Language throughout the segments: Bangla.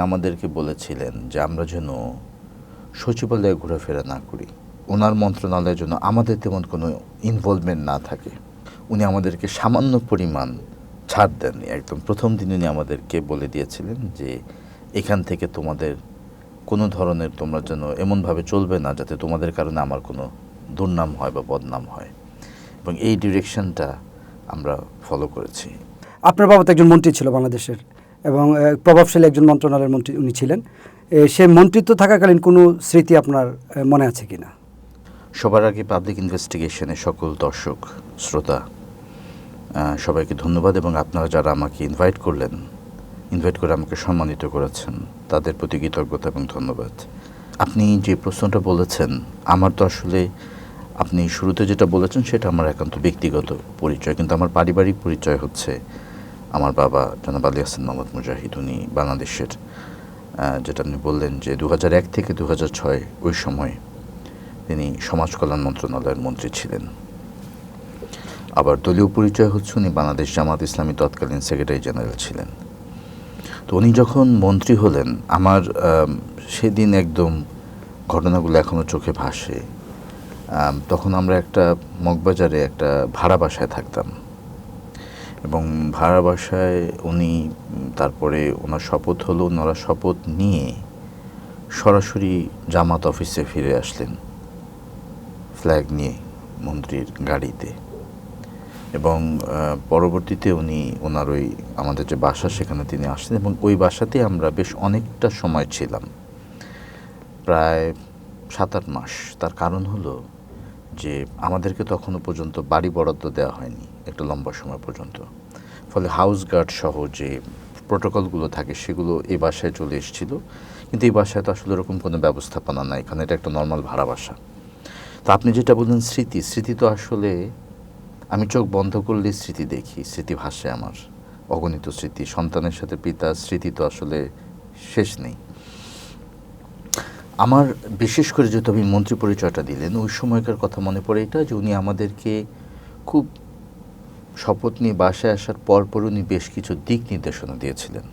আমাদেরকে বলেছিলেন যে আমরা যেন সচিবালয়ে ঘোরাফেরা না করি, ওনার মন্ত্রণালয়ের জন্য আমাদের তেমন কোনো ইনভলভমেন্ট না থাকে। উনি আমাদেরকে সামান্য পরিমাণ ছাড় দেননি। একদম প্রথম দিন উনি আমাদেরকে বলে দিয়েছিলেন যে এখান থেকে তোমাদের কোনো ধরনের তোমরা যেন এমনভাবে চলবে না যাতে তোমাদের কারণে আমার কোনো দুর্নাম হয় বা বদনাম হয়, এবং এই ডিরেকশনটা আমরা ফলো করেছি। আপনার বাবা তো একজন মন্ত্রী ছিল বাংলাদেশের, এবং প্রভাবশালী একজন মন্ত্রণালয়ের মন্ত্রী উনি ছিলেন। সে মন্ত্রিত্ব থাকাকালীন কোনো স্মৃতি আপনার মনে আছে কিনা? সবার আগে পাবলিক ইনভেস্টিগেশনের সকল দর্শক শ্রোতা সবাইকে ধন্যবাদ, এবং আপনারা যারা আমাকে ইনভাইট করে আমাকে সম্মানিত করেছেন তাদের প্রতি কৃতজ্ঞতা এবং ধন্যবাদ। আপনি যে প্রশ্নটা বলেছেন, আমার তো আসলে আপনি শুরুতে যেটা বলেছেন সেটা আমার একান্ত ব্যক্তিগত পরিচয়, কিন্তু আমার পারিবারিক পরিচয় হচ্ছে আমার বাবা জনাব আলী হাসান মোহাম্মদ মুজাহিদ। উনি বাংলাদেশের যেটা আপনি বললেন যে 2001 থেকে 2006 ওই সময় তিনি সমাজ কল্যাণ মন্ত্রণালয়ের মন্ত্রী ছিলেন। আবার দলীয় পরিচয় হচ্ছে উনি বাংলাদেশ জামাত ইসলামী তৎকালীন সেক্রেটারি জেনারেল ছিলেন। তো উনি যখন মন্ত্রী হলেন, আমার সেদিন একদম ঘটনাগুলো এখনও চোখে ভাসে। তখন আমরা একটা মগবাজারে একটা ভাড়া বাসায় থাকতাম, এবং ভাড়া বাসায় উনি তারপরে ওনার শপথ হলো, ওনারা শপথ নিয়ে সরাসরি জামাত অফিসে ফিরে আসলেন ফ্ল্যাগ নিয়ে মন্ত্রীর গাড়িতে, এবং পরবর্তীতে উনি ওনার ওই আমাদের যে বাসা সেখানে তিনি আসলেন, এবং ওই বাসাতে আমরা বেশ অনেকটা সময় ছিলাম, প্রায় 7-8 মাস। তার কারণ হলো যে আমাদেরকে তখনও পর্যন্ত বাড়ি বরাদ্দ দেওয়া হয়নি একটা লম্বা সময় পর্যন্ত, ফলে হাউস গার্ড সহ যে প্রোটোকলগুলো থাকে সেগুলো এই বাসায় চলে এসেছিল, কিন্তু এই বাসায় তো আসলে এরকম কোনো ব্যবস্থাপনা নাই, এখানে এটা একটা নর্মাল ভাড়া বাসা। তো আপনি যেটা বললেন স্মৃতি তো আসলে আমি চোখ বন্ধ করলেই স্মৃতি দেখি, স্মৃতি ভাসে আমার, অগণিত স্মৃতি। সন্তানের সাথে পিতার স্মৃতি তো আসলে শেষ নেই। আমার বিশেষ করে যেহেতু আমি মন্ত্রী পরিচয়টা দিলেন, ওই সময়কার কথা মনে পড়ে এটা যে উনি আমাদেরকে খুব শপথ নিয়ে বাসায় আসার পর উনি বেশ কিছু দিক নির্দেশনা দিয়েছিলেন।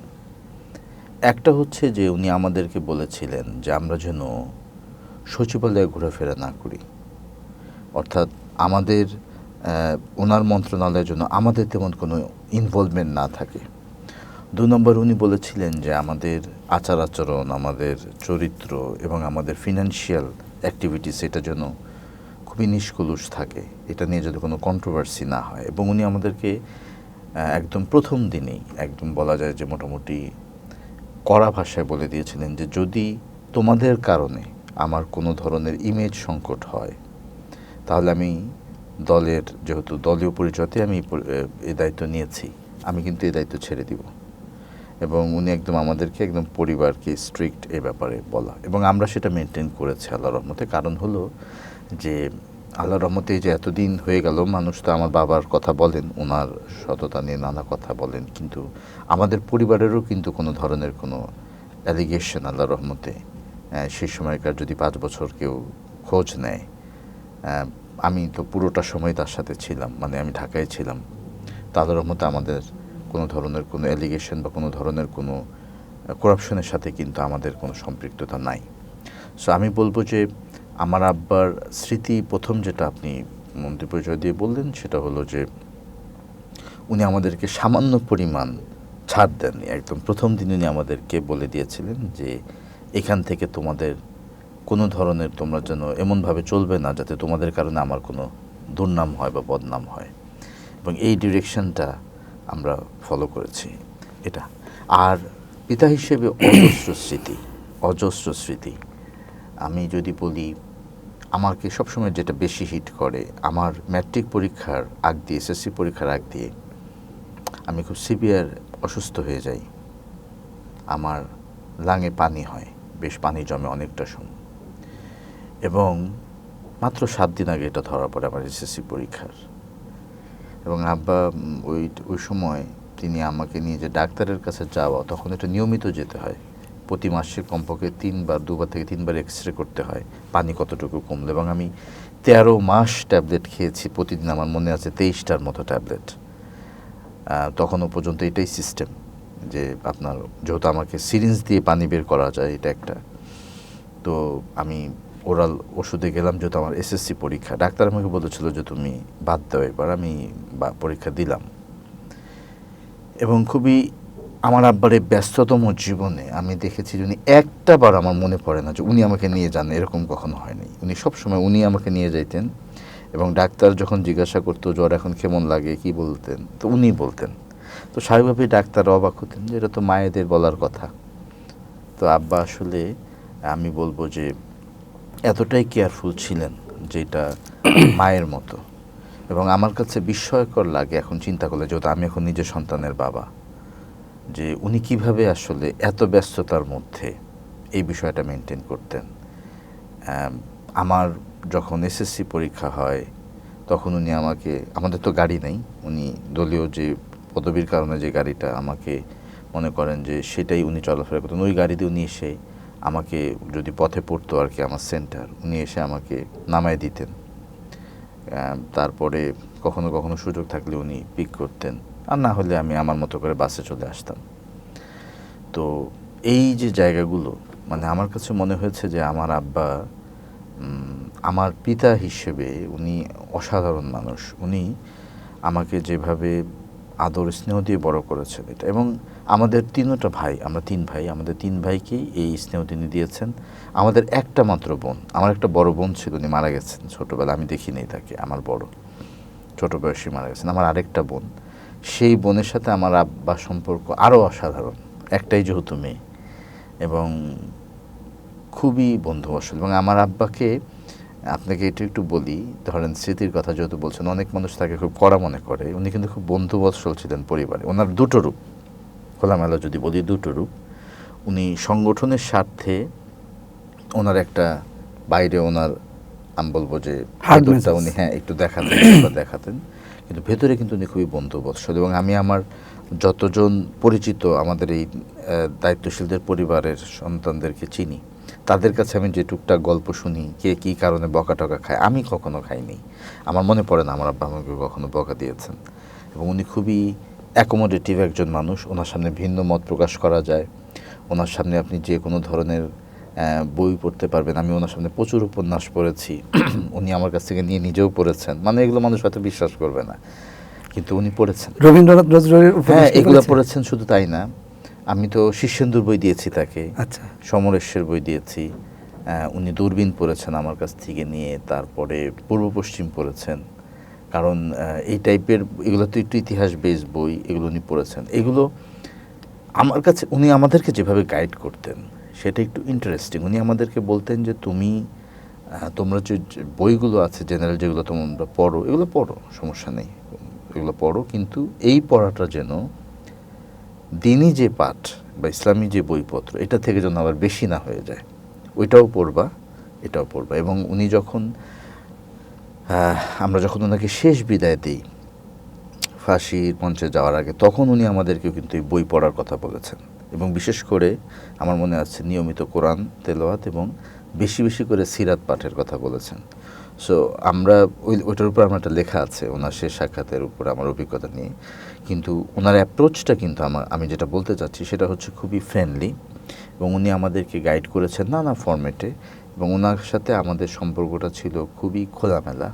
একটা হচ্ছে যে উনি আমাদেরকে বলেছিলেন যে আমরা যেন সচিবালয়ে ঘোরাফেরা না করি, অর্থাৎ আমাদের ওনার মন্ত্রণালয়ের জন্য আমাদের তেমন কোনো ইনভলভমেন্ট না থাকে। 2 নম্বর উনি বলেছিলেন যে আমাদের আচার আচরণ, আমাদের চরিত্র এবং আমাদের ফিনান্সিয়াল অ্যাক্টিভিটিস এটা যেন খুবই নিষ্কলুষ থাকে, এটা নিয়ে যদি কোনো কন্ট্রোভার্সি না হয়। এবং উনি আমাদেরকে একদম প্রথম দিনেই একদম বলা যায় যে মোটামুটি কড়া ভাষায় বলে দিয়েছিলেন যে যদি তোমাদের কারণে আমার কোনো ধরনের ইমেজ সংকট হয় তাহলে আমি দলের, যেহেতু দলীয় পরিচয়তে আমি এই দায়িত্ব নিয়েছি, আমি কিন্তু এই দায়িত্ব ছেড়ে দিব। এবং উনি একদম আমাদেরকে একদম পরিবারকে স্ট্রিক্ট এ ব্যাপারে বলা, এবং আমরা সেটা মেনটেন করেছি আল্লাহর রহমতে। কারণ হলো যে আল্লাহর রহমতে যে এতদিন হয়ে গেল, মানুষ তো আমার বাবার কথা বলেন, ওনার সততা নিয়ে নানা কথা বলেন, কিন্তু আমাদের পরিবারেরও কিন্তু কোনো ধরনের কোনো অ্যালিগেশন আল্লাহর রহমতে সেই সময়কার যদি 5 বছর কেউ খোঁজ নেয়, আমি তো পুরোটা সময় তার সাথে ছিলাম, মানে আমি ঢাকায় ছিলাম, তো আল্লাহর রহমতে আমাদের কোনো ধরনের কোনো অ্যালিগেশন বা কোনো ধরনের কোনো করাপশনের সাথে কিন্তু আমাদের কোনো সম্পৃক্ততা নাই। সো আমি বলবো যে আমার আব্বার স্মৃতি প্রথম যেটা আপনি মন্ত্রী পরিচয় দিয়ে বললেন সেটা হলো যে উনি আমাদেরকে সামান্য পরিমাণ ছাড় দেননি। একদম প্রথম দিন উনি আমাদেরকে বলে দিয়েছিলেন যে এখান থেকে তোমাদের কোনো ধরনের তোমরা যেন এমনভাবে চলবে না যাতে তোমাদের কারণে আমার কোনো দুর্নাম হয় বা বদনাম হয়, এবং এই ডিরেকশনটা আমরা ফলো করেছি এটা। আর পিতা হিসেবে অজস্র স্মৃতি আমি যদি বলি, আমাকে সবসময় যেটা বেশি হিট করে, আমার ম্যাট্রিক পরীক্ষার আগ দিয়ে, এসএসসি পরীক্ষার আগ দিয়ে আমি খুব সিভিয়ার অসুস্থ হয়ে যাই, আমার লাঙে পানি হয়, বেশ পানি জমে অনেকটা সময়, এবং মাত্র 7 দিন আগে এটা ধরা পড়ে আমার এসএসসি পরীক্ষার। এবং আব্বা ওই সময় তিনি আমাকে নিয়ে যে ডাক্তারের কাছে যাওয়া, তখন এটা নিয়মিত যেতে হয়, প্রতি মাসে কমপক্ষে 2বার থেকে 3বার এক্সরে করতে হয় পানি কতটুকু কমলো, এবং আমি 13 মাস ট্যাবলেট খেয়েছি প্রতিদিন, আমার মনে আছে 23টার মতো ট্যাবলেট, তখনও পর্যন্ত এটাই সিস্টেম যে আপনার যেহেতু আমাকে সিরিঞ্জ দিয়ে পানি বের করা যায় এটা একটা, তো আমি ওরাল ওষুধে গেলাম যেহেতু আমার এসএসসি পরীক্ষা। ডাক্তার আমাকে বলেছিল যে তুমি বাদ দাও এবার। আমি পরীক্ষা দিলাম এবং খুবই আমার আব্বার এই ব্যস্ততম জীবনে আমি দেখেছি যে উনি একটা বার আমার মনে পড়ে না যে উনি আমাকে নিয়ে যান, এরকম কখনো হয়নি। উনি সবসময় উনি আমাকে নিয়ে যাইতেন এবং ডাক্তার যখন জিজ্ঞাসা করতো জ্বর এখন কেমন লাগে কি বলতেন, তো উনি বলতেন। তো স্বাভাবিকভাবেই ডাক্তার অবাক হতেন যে এটা তো মায়েদের বলার কথা। তো আব্বা আসলে আমি বলবো যে এতটাই কেয়ারফুল ছিলেন যেটা মায়ের মতো। এবং আমার কাছে বিস্ময়কর লাগে এখন চিন্তা করলে, যেহেতু আমি এখন নিজের সন্তানের বাবা, যে উনি কিভাবে আসলে এত ব্যস্ততার মধ্যে এই বিষয়টা মেনটেন করতেন। আমার যখন এসএসসি পরীক্ষা হয় তখন উনি আমাকে, আমাদের তো গাড়ি নেই, উনি দলীয় যে পদবীর কারণে যে গাড়িটা আমাকে মনে করেন যে সেটাই উনি চলাফেরা করতেন, ওই গাড়িতে উনি এসে আমাকে যদি পথে পড়তো আর কি আমার সেন্টার, উনি এসে আমাকে নামায় দিতেন। তারপরে কখনো কখনো সুযোগ থাকলে উনি পিক করতেন, আর না হলে আমি আমার মতো করে বাসে চলে আসতাম। তো এই যে জায়গাগুলো মানে আমার কাছে মনে হয়েছে যে আমার আব্বা আমার পিতা হিসেবে উনি অসাধারণ মানুষ। উনি আমাকে যেভাবে আদর স্নেহ দিয়ে বড় করেছেন এটা, এবং আমাদের তিনটা ভাই, আমরা তিন ভাই, আমাদের তিন ভাইকেই এই স্নেহ তিনি দিয়েছেন। আমাদের একটা মাত্র বোন, আমার একটা বড় বোন ছিল, উনি মারা গেছেন ছোটোবেলা, আমি দেখিনি তাকে, আমার বড় ছোট বয়সে মারা গেছেন। আমার আরেকটা বোন, সেই বোনের সাথে আমার আব্বা সম্পর্ক আরও অসাধারণ, একটাই যেহেতু মেয়ে, এবং খুবই বন্ধুবৎসল। এবং আমার আব্বাকে আপনাকে এটা একটু বলি, ধরেন স্মৃতির কথা যেহেতু বলছেন, অনেক মানুষ তাকে খুব কড়া মনে করে, উনি কিন্তু খুব বন্ধুবৎসল ছিলেন পরিবারে। ওনার দুটো রূপ, খোলামেলা যদি বলি দুটো রূপ। উনি সংগঠনের স্বার্থে ওনার একটা বাইরে ওনার আমি বলবো যে ভেতরটা উনি একটু দেখাতেন, কিন্তু ভেতরে কিন্তু উনি খুবই বন্ধুবৎসল। এবং আমি আমার যতজন পরিচিত আমাদের এই দায়িত্বশীলদের পরিবারের সন্তানদেরকে চিনি, তাদের কাছে আমি যে টুকটাক গল্প শুনি, কে কী কারণে বকা টকা খায়, আমি কখনো খাইনি। আমার মনে পড়ে না আমার আব্বা আমাকে কখনো বকা দিয়েছেন। এবং উনি খুবই অ্যাকোমোডেটিভ একজন মানুষ, ওনার সামনে ভিন্ন মত প্রকাশ করা যায়, ওনার সামনে আপনি যে কোনো ধরনের বই পড়তে পারবেন। আমি ওনার সামনে প্রচুর উপন্যাস পড়েছি, উনি আমার কাছ থেকে নিয়ে নিজেও পড়েছেন। মানে এগুলো মানুষ হয়তো বিশ্বাস করবে না, কিন্তু উনি পড়েছেন। রবীন্দ্রনাথ নজরুলের উপন্যাস এগুলো পড়েছেন। শুধু তাই না, আমি তো শীর্ষেন্দুর বই দিয়েছি তাকে, আচ্ছা, সমরেশের বই দিয়েছি, উনি দূরবীন পড়েছেন আমার কাছ থেকে নিয়ে, তারপরে পূর্ব পশ্চিম পড়েছেন। কারণ এই টাইপের এগুলো তো একটু ইতিহাস বেস বই, এগুলো উনি পড়েছেন। এগুলো আমার কাছে উনি আমাদেরকে যেভাবে গাইড করতেন সেটা একটু ইন্টারেস্টিং। উনি আমাদেরকে বলতেন যে তোমরা যে বইগুলো আছে জেনারেল, যেগুলো তোমরা পড়ো, এগুলো পড়ো, সমস্যা নেই, এগুলো পড়ো, কিন্তু এই পড়াটা যেন দিনই যে পাঠ বা ইসলামী যে বইপত্র এটা থেকে যেন আবার বেশি না হয়ে যায়, ওইটাও পড়বা, এটাও পড়বা। এবং উনি যখন আমরা যখন ওনাকে শেষ বিদায় দিই ফাঁসির মঞ্চে যাওয়ার আগে, তখন উনি আমাদেরকেও কিন্তু এই বই পড়ার কথা বলেছেন। এবং বিশেষ করে আমার মনে আছে নিয়মিত কোরআন তেলাওয়াত এবং বেশি বেশি করে সিরাত পাঠের কথা বলেছেন। সো আমরা ওইটার উপর আমার একটা লেখা আছে ওনার শেষ সাক্ষাতের উপর আমার অভিজ্ঞতা নিয়ে। কিন্তু ওনার অ্যাপ্রোচটা কিন্তু আমি যেটা বলতে চাচ্ছি সেটা হচ্ছে খুবই ফ্রেন্ডলি, এবং উনি আমাদেরকে গাইড করেছেন নানা ফরম্যাটে, এবং ওনার সাথে আমাদের সম্পর্কটা ছিল খুবই খোলামেলা।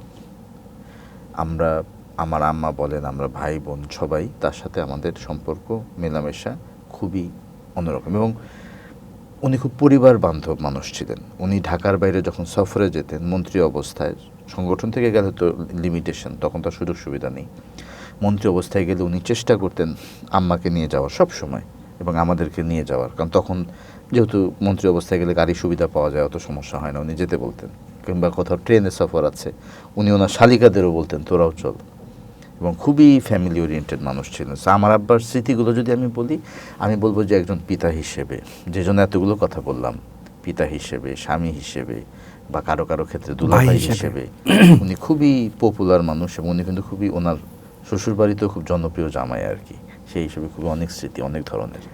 আমার আম্মা বলেন, আমরা ভাই বোন সবাই তার সাথে আমাদের সম্পর্ক মেলামেশা খুবই অন্যরকম। এবং উনি খুব পরিবার বান্ধব মানুষ ছিলেন। উনি ঢাকার বাইরে যখন সফরে যেতেন মন্ত্রী অবস্থায়, সংগঠন থেকে গেলে তো লিমিটেশন, তখন তার সুযোগ সুবিধা নেই, মন্ত্রী অবস্থায় গেলে উনি চেষ্টা করতেন আম্মাকে নিয়ে যাওয়ার সব সময় এবং আমাদেরকে নিয়ে যাওয়ার। কারণ তখন যেহেতু মন্ত্রী অবস্থায় গেলে গাড়ি সুবিধা পাওয়া যায়, অত সমস্যা হয় না, উনি যেতে বলতেন। কিংবা কোথাও ট্রেনে সফর আছে, উনি ওনার শালিকাদেরও বলতেন তোরাও চল। এবং খুবই ফ্যামিলি ওরিয়েন্টেড মানুষ ছিলেন। আমার আব্বার স্মৃতিগুলো যদি আমি বলি, আমি বলবো যে একজন পিতা হিসেবে, যে জন্য এতগুলো কথা বললাম, পিতা হিসেবে, স্বামী হিসেবে, বা কারো কারো ক্ষেত্রে দুলাভাই হিসেবে উনি খুবই পপুলার মানুষ। এবং উনি কিন্তু খুবই, ওনার শ্বশুরবাড়িতেও খুব জনপ্রিয় জামাই আর কি, সেই হিসেবে খুবই অনেক স্মৃতি, অনেক ধরনের।